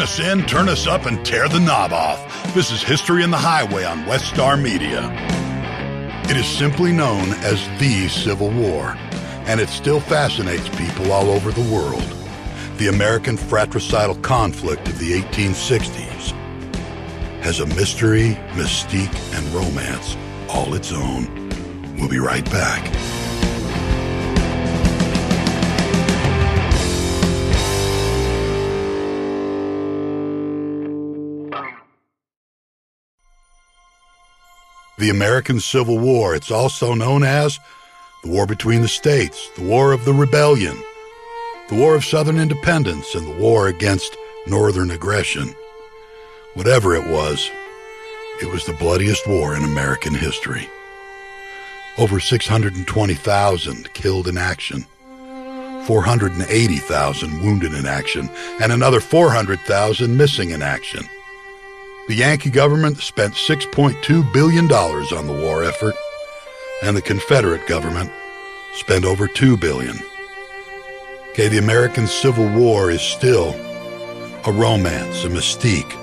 Tune us in, turn us up, and tear the knob off. This is History in the Highway on West Star Media. It is simply known as the Civil War, and it still fascinates people all over the world. The American fratricidal conflict of the 1860s has a mystery, mystique, and romance all its own. We'll be right back. The American Civil War, it's also known as the War Between the States, the War of the Rebellion, the War of Southern Independence, and the War against Northern Aggression. Whatever it was the bloodiest war in American history. Over 620,000 killed in action, 480,000 wounded in action, and another 400,000 missing in action. The Yankee government spent $6.2 billion on the war effort, and the Confederate government spent over $2 billion. Okay, the American Civil War is still a romance, a mystique.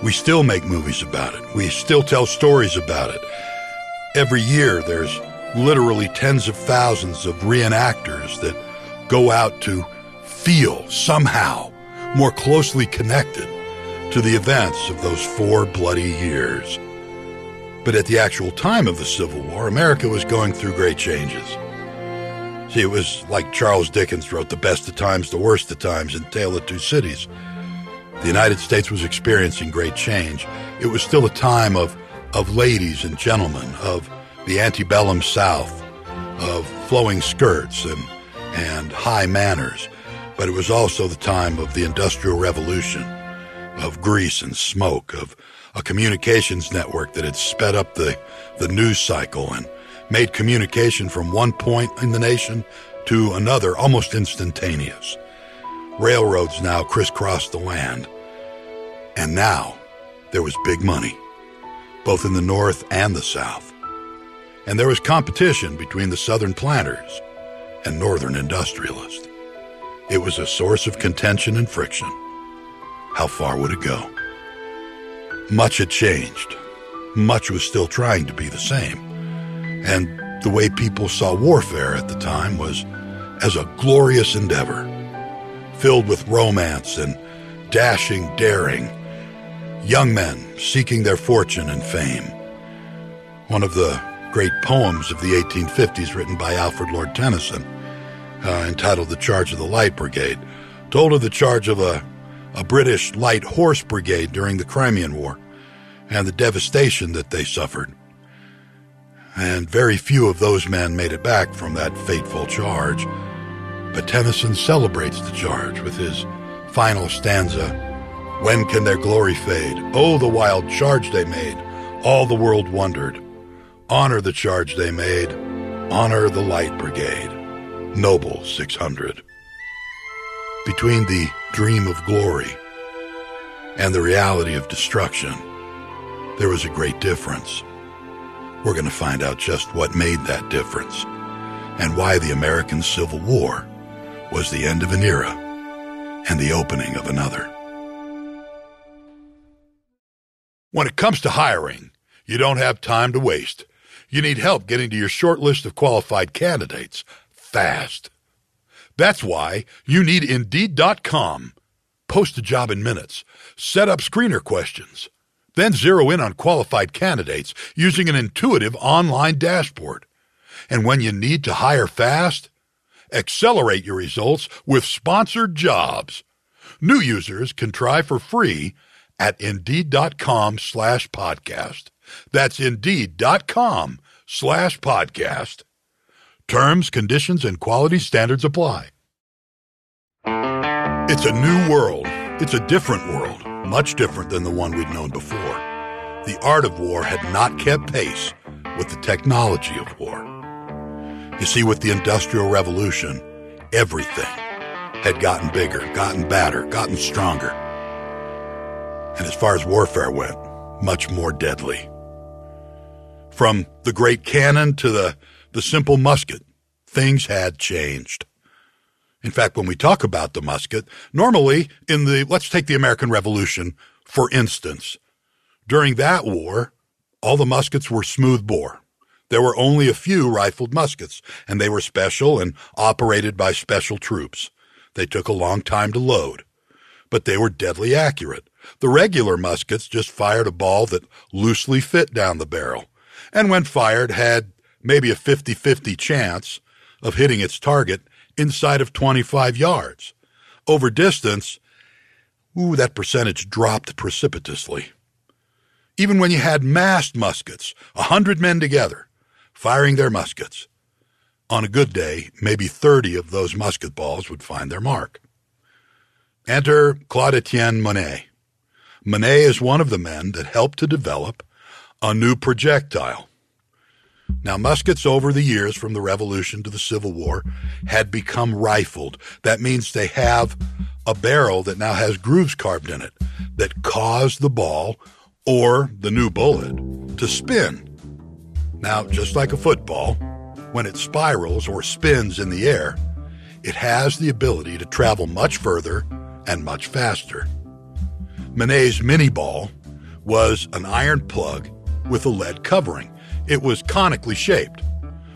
We still make movies about it. We still tell stories about it. Every year there's literally tens of thousands of reenactors that go out to feel somehow more closely connected to the events of those 4 bloody years. But at the actual time of the Civil War, America was going through great changes. See, it was like Charles Dickens wrote The Best of Times, the Worst of Times, and Tale of Two Cities. The United States was experiencing great change. It was still a time of ladies and gentlemen, of the antebellum South, of flowing skirts and high manners. But it was also the time of the Industrial Revolution, of grease and smoke, of a communications network that had sped up the news cycle and made communication from one point in the nation to another almost instantaneous. Railroads now crisscrossed the land. And now there was big money, both in the North and the South. And there was competition between the Southern planters and Northern industrialists. It was a source of contention and friction. How far would it go? Much had changed. Much was still trying to be the same. And the way people saw warfare at the time was as a glorious endeavor, filled with romance and dashing daring, young men seeking their fortune and fame. One of the great poems of the 1850s, written by Alfred Lord Tennyson, entitled The Charge of the Light Brigade, told of the charge of a British light horse brigade during the Crimean War and the devastation that they suffered. And very few of those men made it back from that fateful charge. But Tennyson celebrates the charge with his final stanza, "When can their glory fade? Oh, the wild charge they made. All the world wondered. Honor the charge they made. Honor the Light Brigade. Noble 600. Between the dream of glory and the reality of destruction, there was a great difference. We're going to find out just what made that difference and why the American Civil War was the end of an era and the opening of another. When it comes to hiring, you don't have time to waste. You need help getting to your short list of qualified candidates fast. That's why you need Indeed.com. Post a job in minutes. Set up screener questions. Then zero in on qualified candidates using an intuitive online dashboard. And when you need to hire fast, accelerate your results with sponsored jobs. New users can try for free at Indeed.com/podcast. That's Indeed.com/podcast. Terms, conditions, and quality standards apply. It's a new world. It's a different world, much different than the one we'd known before. The art of war had not kept pace with the technology of war. You see, with the Industrial Revolution, everything had gotten bigger, gotten badder, gotten stronger. And as far as warfare went, much more deadly. From the great cannon to the simple musket, things had changed. In fact, when we talk about the musket, normally let's take the American Revolution, for instance. During that war, all the muskets were smooth bore. There were only a few rifled muskets, and they were special and operated by special troops. They took a long time to load, but they were deadly accurate. The regular muskets just fired a ball that loosely fit down the barrel, and when fired had maybe a 50-50 chance of hitting its target inside of 25 yards. Over distance, that percentage dropped precipitously. Even when you had massed muskets, 100 men together, firing their muskets, on a good day, maybe 30 of those musket balls would find their mark. Enter Claude-Étienne Monney. Monney is one of the men that helped to develop a new projectile. Now, muskets over the years from the Revolution to the Civil War had become rifled. That means they have a barrel that now has grooves carved in it that cause the ball or the new bullet to spin. Now, just like a football, when it spirals or spins in the air, it has the ability to travel much further and much faster. Monney's mini ball was an iron plug with a lead covering. It was conically shaped,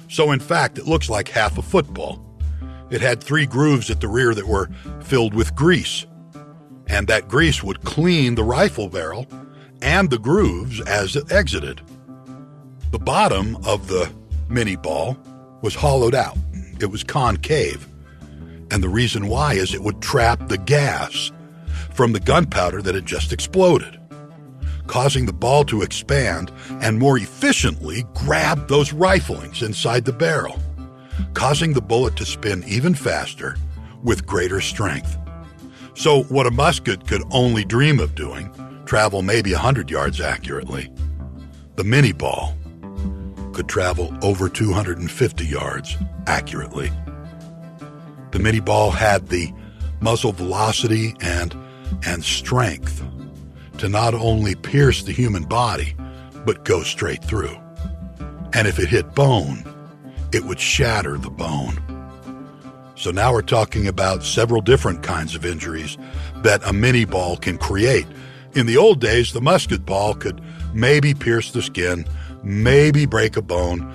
so in fact it looks like half a football. It had 3 grooves at the rear that were filled with grease, and that grease would clean the rifle barrel and the grooves as it exited. The bottom of the mini ball was hollowed out. It was concave, and the reason why is it would trap the gas from the gunpowder that had just exploded, causing the ball to expand and more efficiently grab those riflings inside the barrel, causing the bullet to spin even faster with greater strength. So what a musket could only dream of doing, travel maybe 100 yards accurately, the mini ball could travel over 250 yards accurately. The mini ball had the muzzle velocity and strength to not only pierce the human body, but go straight through. And if it hit bone, it would shatter the bone. So now we're talking about several different kinds of injuries that a mini ball can create. In the old days, the musket ball could maybe pierce the skin, maybe break a bone.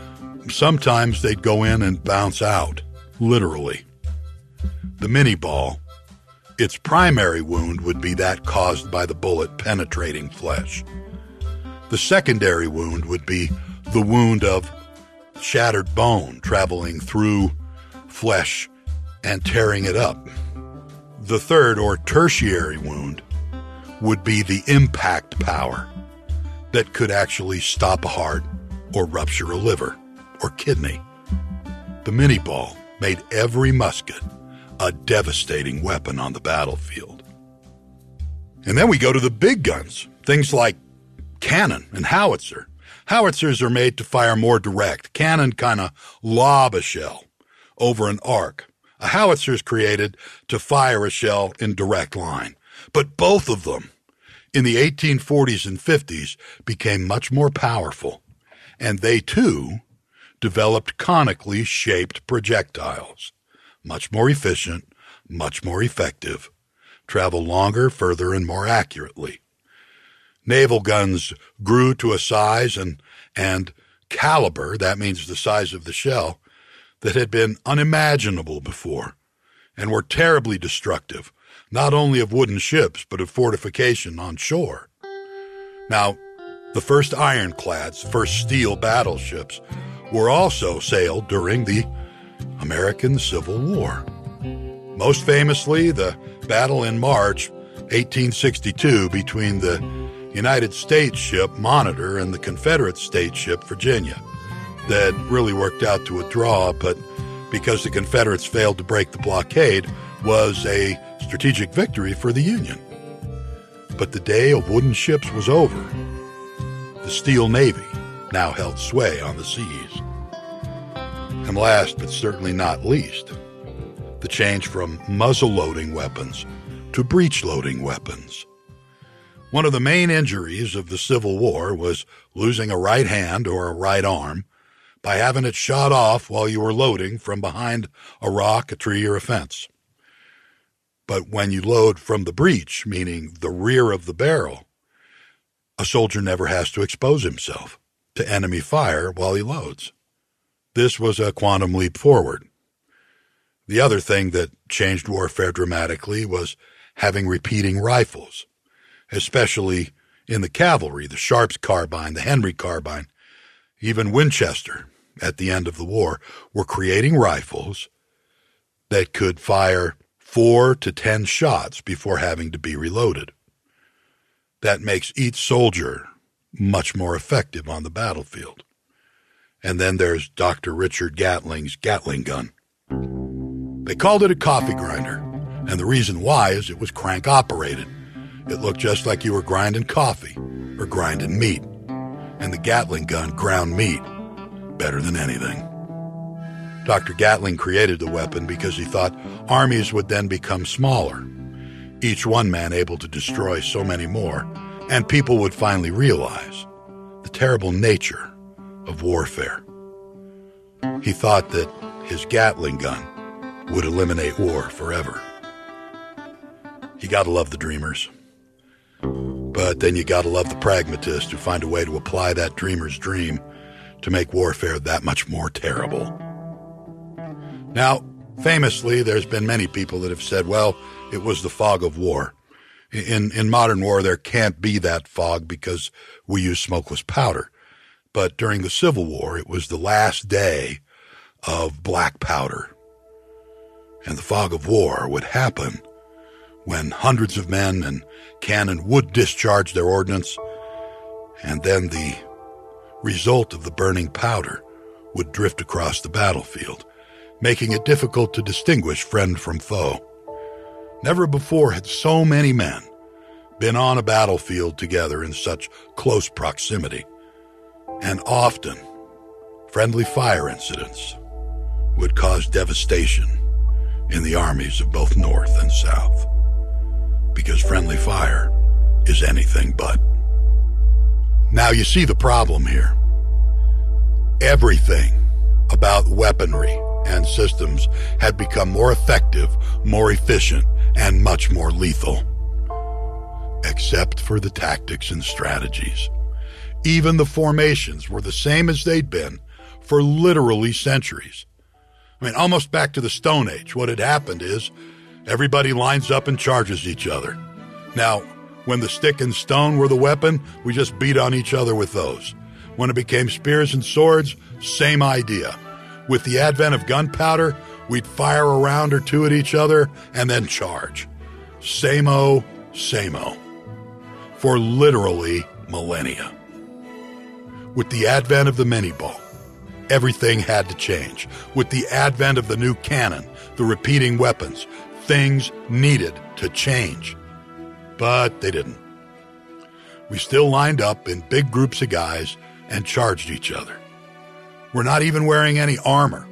Sometimes they'd go in and bounce out, literally. The mini ball, its primary wound would be that caused by the bullet penetrating flesh. The secondary wound would be the wound of shattered bone traveling through flesh and tearing it up. The third or tertiary wound would be the impact power that could actually stop a heart or rupture a liver or kidney. The mini ball made every musket a devastating weapon on the battlefield. And then we go to the big guns, things like cannon and howitzer. Howitzers are made to fire more direct. Cannon kind of lob a shell over an arc. A howitzer is created to fire a shell in direct line. But both of them in the 1840s and 50s became much more powerful, and they too developed conically shaped projectiles. Much more efficient, much more effective, travel longer, further, and more accurately. Naval guns grew to a size and caliber, that means the size of the shell, that had been unimaginable before, and were terribly destructive, not only of wooden ships, but of fortification on shore. Now, the first ironclads, first steel battleships, were also sailed during the American Civil War. Most famously, the battle in March 1862 between the United States ship Monitor and the Confederate States ship Virginia. That really worked out to a draw, but because the Confederates failed to break the blockade, was a strategic victory for the Union. But the day of wooden ships was over. The Steel Navy now held sway on the seas. And last, but certainly not least, the change from muzzle-loading weapons to breech-loading weapons. One of the main injuries of the Civil War was losing a right hand or a right arm by having it shot off while you were loading from behind a rock, a tree, or a fence. But when you load from the breech, meaning the rear of the barrel, a soldier never has to expose himself to enemy fire while he loads. This was a quantum leap forward. The other thing that changed warfare dramatically was having repeating rifles, especially in the cavalry, the Sharps carbine, the Henry carbine, even Winchester at the end of the war were creating rifles that could fire 4 to 10 shots before having to be reloaded. That makes each soldier much more effective on the battlefield. And then there's Dr. Richard Gatling's Gatling gun. They called it a coffee grinder, and the reason why is it was crank operated. It looked just like you were grinding coffee or grinding meat, and the Gatling gun ground meat better than anything. Dr. Gatling created the weapon because he thought armies would then become smaller, each one man able to destroy so many more, and people would finally realize the terrible nature of warfare. He thought that his Gatling gun would eliminate war forever. You gotta love the dreamers. But then you gotta love the pragmatists who find a way to apply that dreamer's dream to make warfare that much more terrible. Now, famously, there's been many people that have said, well, it was the fog of war. In modern war, there can't be that fog because we use smokeless powder. But during the Civil War, it was the last day of black powder. And the fog of war would happen when hundreds of men and cannon would discharge their ordnance, and then the result of the burning powder would drift across the battlefield, making it difficult to distinguish friend from foe. Never before had so many men been on a battlefield together in such close proximity, and often friendly fire incidents would cause devastation in the armies of both North and South, because friendly fire is anything but. Now you see the problem here. Everything about weaponry and systems had become more effective, more efficient, and much more lethal. Except for the tactics and strategies. Even the formations were the same as they'd been for literally centuries. I mean, almost back to the Stone Age. What had happened is everybody lines up and charges each other. Now, when the stick and stone were the weapon, we just beat on each other with those. When it became spears and swords, same idea. With the advent of gunpowder, we'd fire a round or two at each other and then charge. Same-o, same-o. For literally millennia. With the advent of the mini-ball, everything had to change. With the advent of the new cannon, the repeating weapons, things needed to change. But they didn't. We still lined up in big groups of guys and charged each other. We're not even wearing any armor.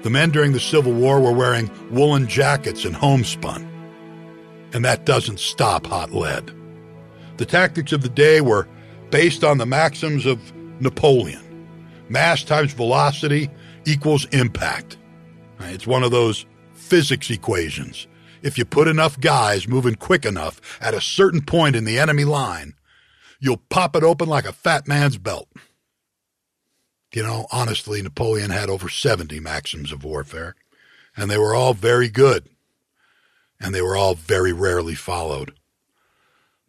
The men during the Civil War were wearing woolen jackets and homespun. And that doesn't stop hot lead. The tactics of the day were based on the maxims of Napoleon. Mass times velocity equals impact. It's one of those physics equations. If you put enough guys moving quick enough at a certain point in the enemy line, you'll pop it open like a fat man's belt. You know, honestly, Napoleon had over 70 maxims of warfare, and they were all very good, and they were all very rarely followed.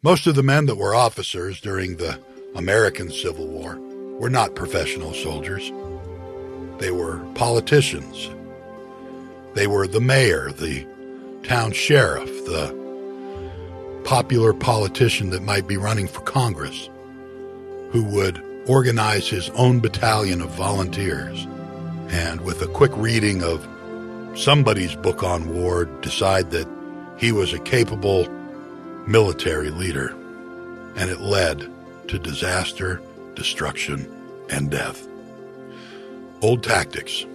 Most of the men that were officers during the American Civil War were not professional soldiers. They were politicians. They were the mayor, the town sheriff, the popular politician that might be running for Congress, who would organize his own battalion of volunteers, and with a quick reading of somebody's book on war, decide that he was a capable military leader, and it led to disaster, destruction, and death. Old tactics,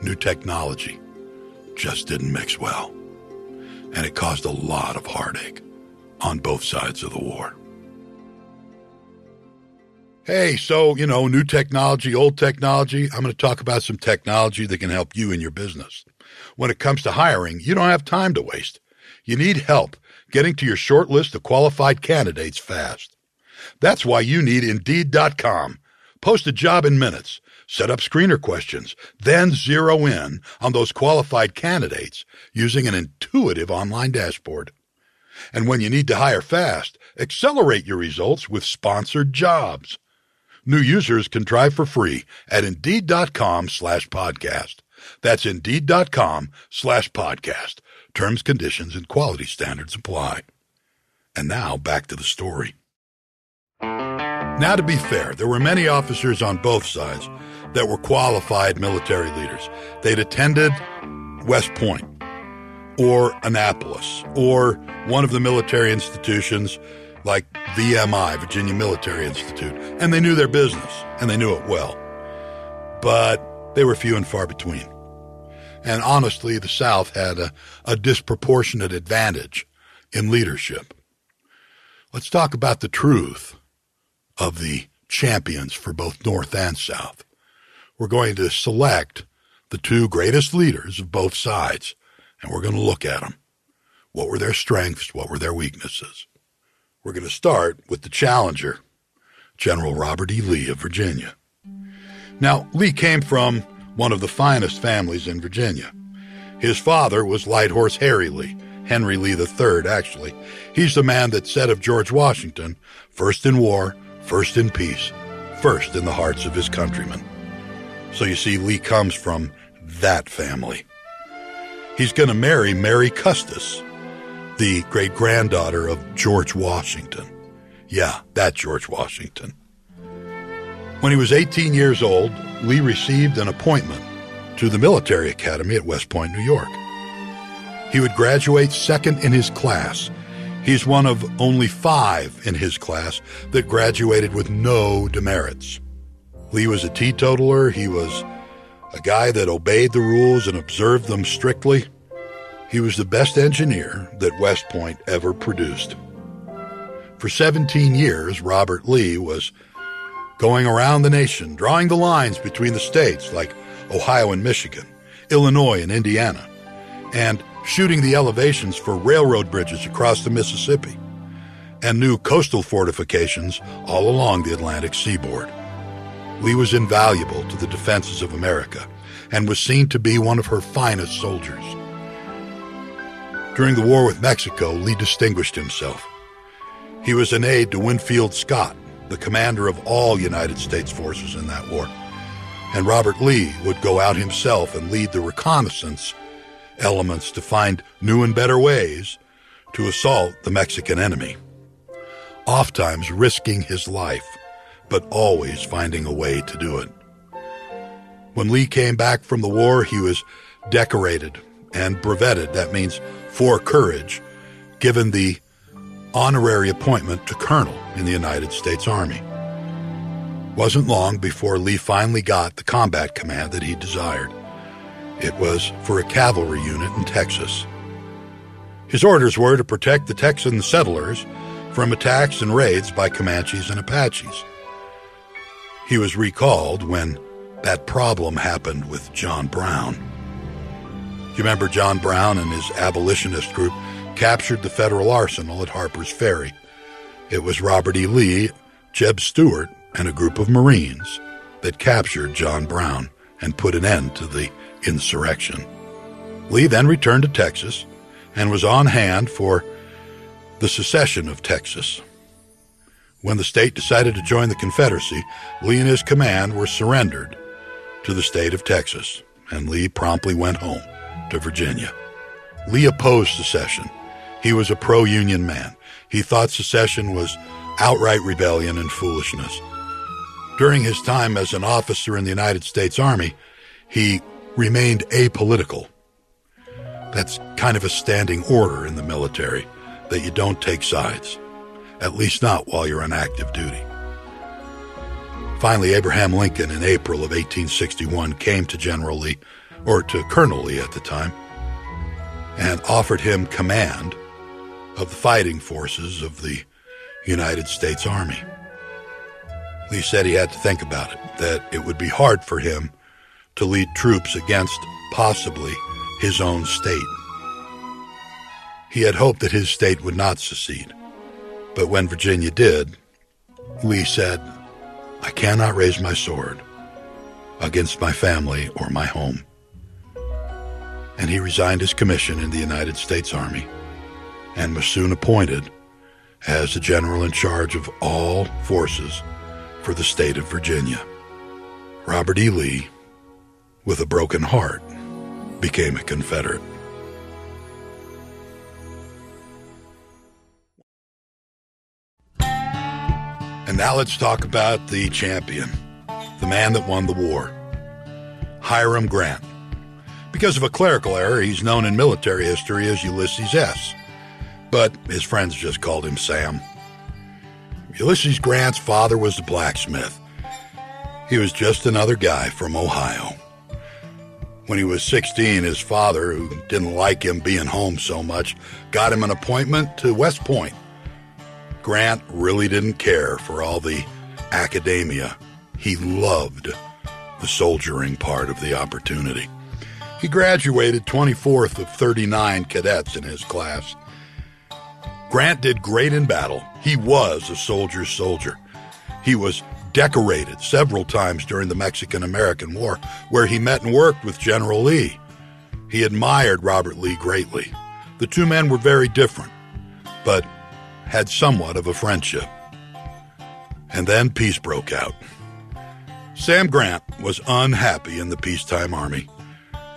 new technology just didn't mix well, and it caused a lot of heartache on both sides of the war. Hey, so, new technology, old technology. I'm going to talk about some technology that can help you in your business. When it comes to hiring, you don't have time to waste. You need help getting to your short list of qualified candidates fast. That's why you need Indeed.com. Post a job in minutes, set up screener questions, then zero in on those qualified candidates using an intuitive online dashboard. And when you need to hire fast, accelerate your results with sponsored jobs. New users can try for free at Indeed.com/podcast. That's Indeed.com/podcast. Terms, conditions, and quality standards apply. And now back to the story. Now, to be fair, there were many officers on both sides that were qualified military leaders. They'd attended West Point or Annapolis or one of the military institutions like VMI, Virginia Military Institute, and they knew their business, and they knew it well. But they were few and far between. And honestly, the South had a disproportionate advantage in leadership. Let's talk about the truth of the champions for both North and South. We're going to select the two greatest leaders of both sides, and we're going to look at them. What were their strengths? What were their weaknesses? We're going to start with the challenger, General Robert E. Lee of Virginia. Now, Lee came from one of the finest families in Virginia. His father was Light Horse Harry Lee, Henry Lee III, actually. He's the man that said of George Washington, first in war, first in peace, first in the hearts of his countrymen. So you see, Lee comes from that family. He's going to marry Mary Custis, the great-granddaughter of George Washington. Yeah, that George Washington. When he was 18 years old, Lee received an appointment to the military academy at West Point, New York. He would graduate second in his class. He's one of only 5 in his class that graduated with no demerits. Lee was a teetotaler. He was a guy that obeyed the rules and observed them strictly. He was the best engineer that West Point ever produced. For 17 years, Robert Lee was going around the nation, drawing the lines between the states like Ohio and Michigan, Illinois and Indiana, and shooting the elevations for railroad bridges across the Mississippi, and new coastal fortifications all along the Atlantic seaboard. Lee was invaluable to the defenses of America and was seen to be one of her finest soldiers. During the war with Mexico, Lee distinguished himself. He was an aide to Winfield Scott, the commander of all United States forces in that war. And Robert Lee would go out himself and lead the reconnaissance elements to find new and better ways to assault the Mexican enemy, oftentimes risking his life, but always finding a way to do it. When Lee came back from the war, he was decorated and brevetted, that means for courage, given the honorary appointment to colonel in the United States Army. Wasn't long before Lee finally got the combat command that he desired. It was for a cavalry unit in Texas. His orders were to protect the Texan settlers from attacks and raids by Comanches and Apaches. He was recalled when that problem happened with John Brown. You remember John Brown and his abolitionist group captured the federal arsenal at Harper's Ferry. It was Robert E. Lee, Jeb Stuart, and a group of Marines that captured John Brown and put an end to the insurrection. Lee then returned to Texas and was on hand for the secession of Texas. When the state decided to join the Confederacy, Lee and his command were surrendered to the state of Texas, and Lee promptly went home to Virginia. Lee opposed secession. He was a pro-Union man. He thought secession was outright rebellion and foolishness. During his time as an officer in the United States Army, he remained apolitical. That's kind of a standing order in the military, that you don't take sides, at least not while you're on active duty. Finally, Abraham Lincoln in April of 1861 came to General Lee, or to Colonel Lee at the time, and offered him command of the fighting forces of the United States Army. Lee said he had to think about it, that it would be hard for him to lead troops against possibly his own state. He had hoped that his state would not secede, but when Virginia did, Lee said, "I cannot raise my sword against my family or my home." And he resigned his commission in the United States Army and was soon appointed as the general in charge of all forces for the state of Virginia. Robert E. Lee, with a broken heart, became a Confederate. And now let's talk about the champion, the man that won the war, Hiram Grant. Because of a clerical error, he's known in military history as Ulysses S., but his friends just called him Sam. Ulysses Grant's father was a blacksmith. He was just another guy from Ohio. When he was 16, his father, who didn't like him being home so much, got him an appointment to West Point. Grant really didn't care for all the academia. He loved the soldiering part of the opportunity. He graduated 24th of 39 cadets in his class. Grant did great in battle. He was a soldier's soldier. He was decorated several times during the Mexican-American War, where he met and worked with General Lee. He admired Robert Lee greatly. The two men were very different, but had somewhat of a friendship. And then peace broke out. Sam Grant was unhappy in the peacetime army.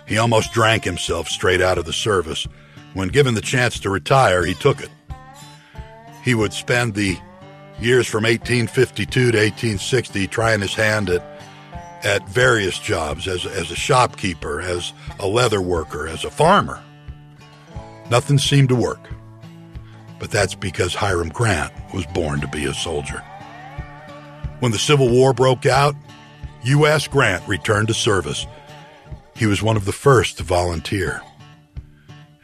He almost drank himself straight out of the service. When given the chance to retire, he took it. He would spend the years from 1852 to 1860 trying his hand at various jobs as a shopkeeper, as a leather worker, as a farmer. Nothing seemed to work. But that's because Hiram Grant was born to be a soldier. When the Civil War broke out, U.S. Grant returned to service. He was one of the first to volunteer,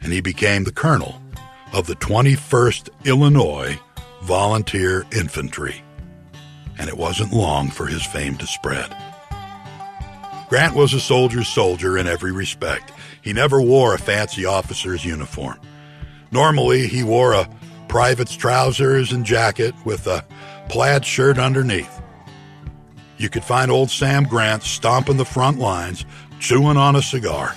and he became the colonel of the 21st Illinois Volunteer Infantry, and it wasn't long for his fame to spread. Grant was a soldier's soldier in every respect. He never wore a fancy officer's uniform. Normally, he wore a private's trousers and jacket with a plaid shirt underneath. You could find old Sam Grant stomping the front lines, chewing on a cigar,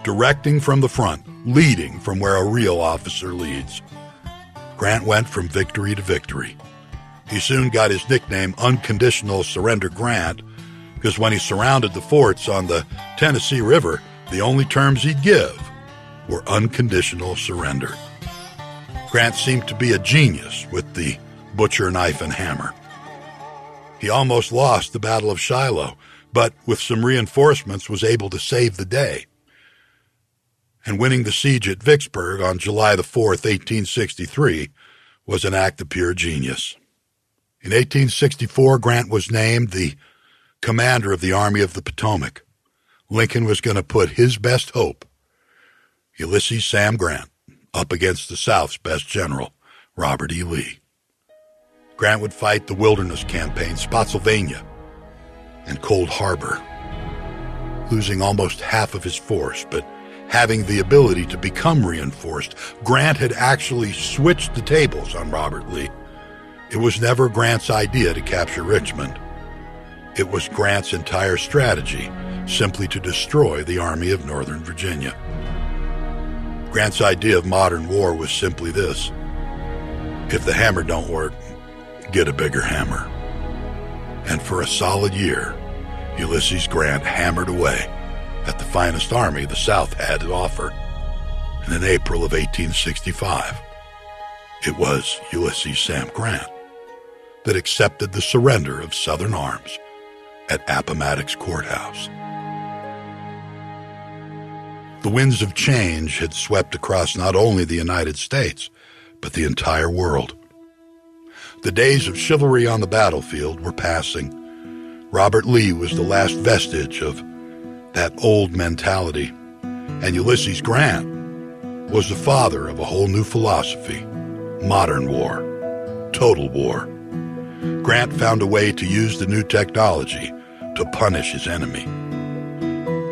directing from the front, leading from where a real officer leads. Grant went from victory to victory. He soon got his nickname Unconditional Surrender Grant because when he surrounded the forts on the Tennessee River, the only terms he'd give were unconditional surrender. Grant seemed to be a genius with the butcher knife and hammer. He almost lost the Battle of Shiloh, but with some reinforcements was able to save the day. And winning the siege at Vicksburg on July the 4th, 1863, was an act of pure genius. In 1864, Grant was named the commander of the Army of the Potomac. Lincoln was going to put his best hope, Ulysses Sam Grant, up against the South's best general, Robert E. Lee. Grant would fight the Wilderness Campaign, Spotsylvania, and Cold Harbor, losing almost half of his force, but having the ability to become reinforced. Grant had actually switched the tables on Robert Lee. It was never Grant's idea to capture Richmond. It was Grant's entire strategy, simply to destroy the Army of Northern Virginia. Grant's idea of modern war was simply this: if the hammer don't work, get a bigger hammer. And for a solid year, Ulysses Grant hammered away at the finest army the South had to offer. And in April of 1865, it was Ulysses Sam Grant that accepted the surrender of Southern arms at Appomattox Courthouse. The winds of change had swept across not only the United States, but the entire world. The days of chivalry on the battlefield were passing. Robert Lee was the last vestige of that old mentality, and Ulysses Grant was the father of a whole new philosophy: modern war, total war. Grant found a way to use the new technology to punish his enemy.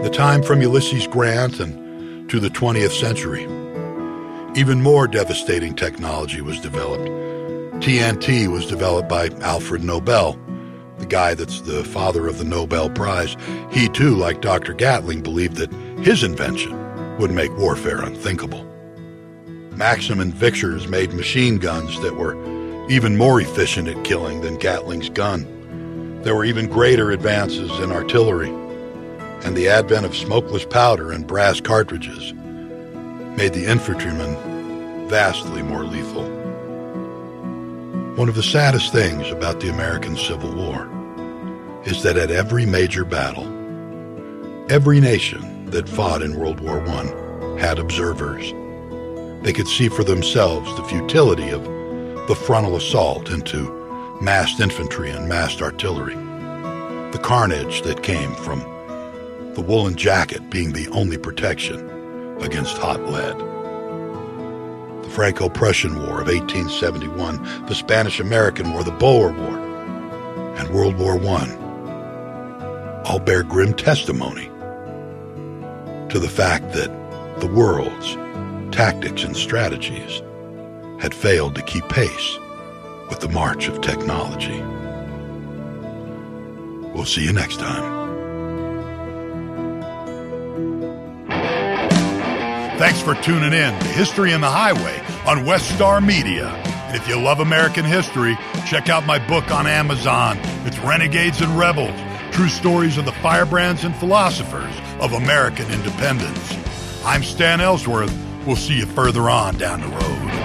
The time from Ulysses Grant and to the 20th century. Even more devastating technology was developed. TNT was developed by Alfred Nobel, the guy that's the father of the Nobel Prize. He too, like Dr. Gatling, believed that his invention would make warfare unthinkable. Maxim and Vickers made machine guns that were even more efficient at killing than Gatling's gun. There were even greater advances in artillery, and the advent of smokeless powder and brass cartridges made the infantryman vastly more lethal. One of the saddest things about the American Civil War is that at every major battle, every nation that fought in World War I had observers. They could see for themselves the futility of the frontal assault into massed infantry and massed artillery, the carnage that came from the woolen jacket being the only protection against hot lead. The Franco-Prussian War of 1871, the Spanish-American War, the Boer War, and World War I all bear grim testimony to the fact that the world's tactics and strategies had failed to keep pace with the march of technology. We'll see you next time. Thanks for tuning in to History in the Highway on West Star Media. And if you love American history, check out my book on Amazon. It's Renegades and Rebels, True Stories of the Firebrands and Philosophers of American Independence. I'm Stan Ellsworth. We'll see you further on down the road.